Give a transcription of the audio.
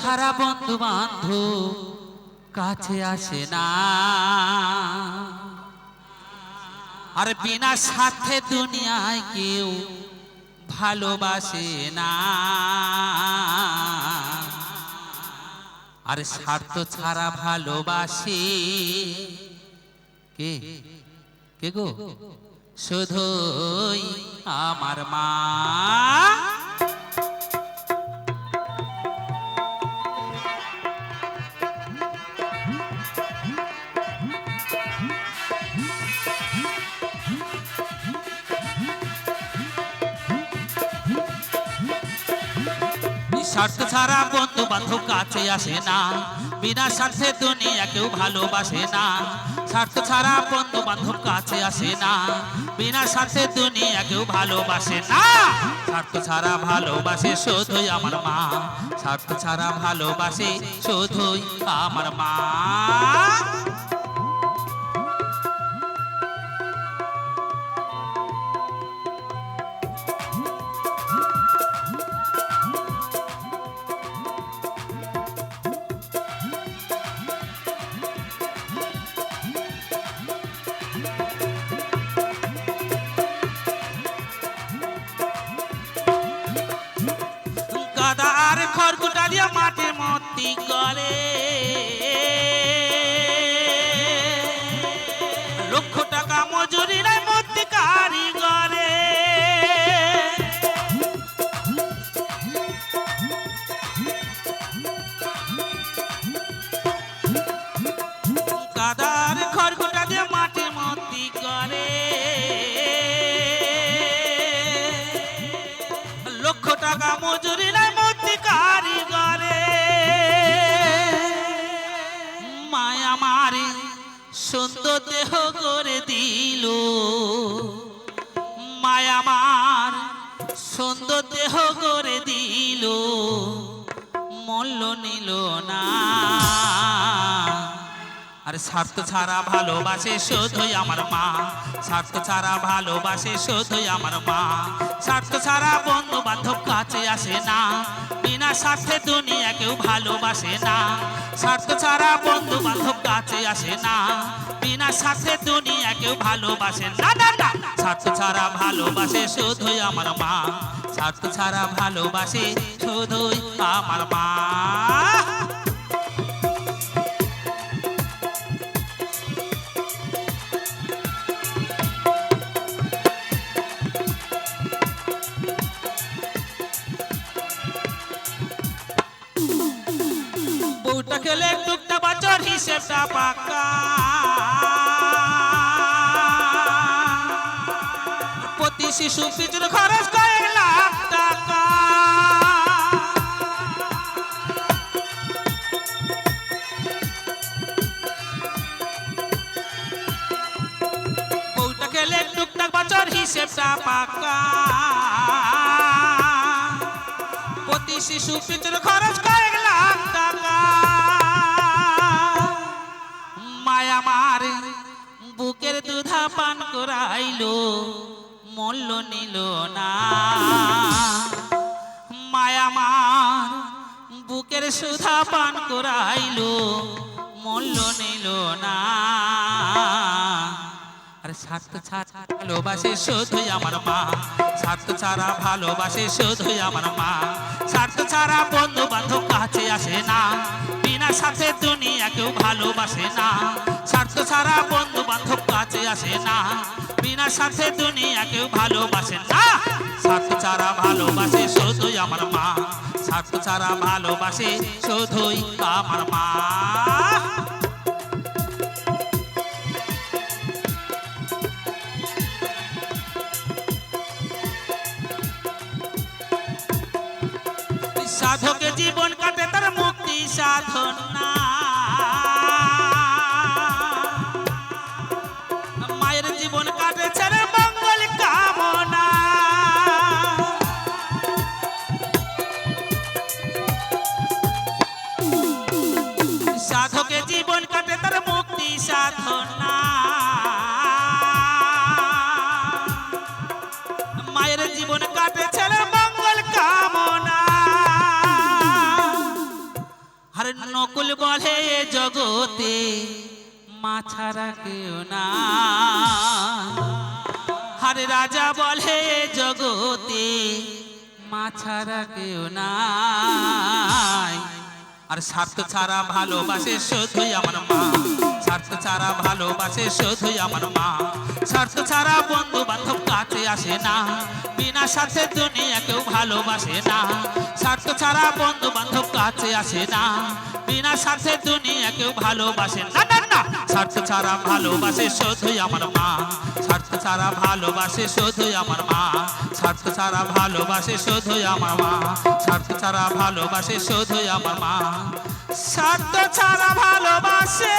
ছাড়া বন্ধু বান্ধব কাছে আসে না, আর বিনা স্বার্থে দুনিয়ায় কেউ ভালোবাসে না। আর স্বার্থ ছাড়া ভালোবাসে কে কে গো? শুধুই আমার মা। স্বার্থ ছাড়া বন্ধু বান্ধব কাছে আসে না, বিনা স্বার্থে দুনিয়া কেউ ভালোবাসে না। স্বার্থ ছাড়া বন্ধু বান্ধব কাছে আসে না, বিনা স্বার্থে দুনিয়া কেউ ভালোবাসে না। স্বার্থ ছাড়া ভালোবাসে শুধুই আমার মা, স্বার্থ ছাড়া ভালোবাসে শুধুই আমার মা। গাদার খড়কুটা দিয়া মাটির মূর্তি করে, লক্ষ টাকা মজুরি নাই মূর্তি কারিগরে। গাদার খড়কুটা দিয়া মাটির মূর্তি করে, লক্ষ টাকা মজুরি নাই মূর্তি কারিগরে। মায়া মারে সুন্দর দেহ করে দিল, মায়া মার সুন্দর দেহ করে দিল, মূল্য নিল না। আর স্বার্থ ছাড়া ভালোবাসে শুধুই আমার মা, স্বার্থ ছাড়া ভালোবাসে শুধুই আমার মা। স্বার্থ ছাড়া বন্ধু বান্ধব কাছে আসে না, বিনা স্বার্থে দুনিয়া কেউ ভালোবাসে না। স্বার্থ ছাড়া বন্ধু বান্ধব কাছে আসে না, বিনা স্বার্থে দুনিয়া কেউ ভালোবাসে না। স্বার্থ ছাড়া ভালোবাসে শুধুই আমার মা, স্বার্থ ছাড়া ভালোবাসে শুধুই আমার মা। বউটা খেলে টুকটা বছর হিসেবটা পাকা, প্রতি শিশু পিছনে খরচ কয়েক লাখ টাকা। বউটা খেলে টুকটা বছর হিসেবটা পাকা, প্রতি শিশু পিছনে খরচ কয়েক লাখ টাকা। মায়া মারে বুকের দুধা পান করাইলো, মূল্য নিল না। মায়া মার বুকের সুধা পান করাইলো, মূল্য নিল না। আর স্বার্থ ছাড়া ভালোবাসে শুধুই আমার মা, স্বার্থ ছাড়া ভালোবাসে শুধুই আমার মা। স্বার্থ ছাড়া বন্ধু বান্ধব কাছে আসে না, বিনা স্বার্থে দুনিয়া কেউ ভালোবাসে না। স্বার্থ ছাড়া বন্ধু বান্ধব কাছে আসে না, বিনা স্বার্থে দুনিয়া কেউ ভালোবাসে না। স্বার্থ ছাড়া ভালোবাসে শুধুই আমার মা, স্বার্থ ছাড়া ভালোবাসে শুধুই আমার মা। সাধকে জীবন কাটে তার মুক্তি সাধন না, মায়ের জীবন কাটে ছেড়ে মঙ্গল কামনা। সাধকে জীবন কাটে তার মুক্তি সাধন না, মায়ের জীবন কাটে ছেড়ে মঙ্গল কামনা। আরে নকুল বলে এ জগতে মা ছাড়া কেউ না, আরে রাজা বলে এ জগতে মা ছাড়া কেউ নাই। আর স্বার্থ ছাড়া ভালোবাসে শুধুই আমার মা, স্বার্থ ছাড়া ভালোবাসে শুধুই আমার মা। স্বার্থ ছাড়া বন্ধু বান্ধব কাছে আসে না, বিনা স্বার্থে দুনিয়া কেউ ভালোবাসে না। স্বার্থ ছাড়া বন্ধু বান্ধব কাছে আসে না, বিনা স্বার্থে দুনিয়া কেউ ভালোবাসে না। না না, স্বার্থ ছাড়া ভালোবাসে শুধুই আমার মা, স্বার্থ ছাড়া ভালোবাসে শুধুই আমার মা, স্বার্থ ছাড়া ভালোবাসে শুধুই আমার মা, স্বার্থ ছাড়া ভালোবাসে শুধুই আমার মা, স্বার্থ ছাড়া ভালোবাসে।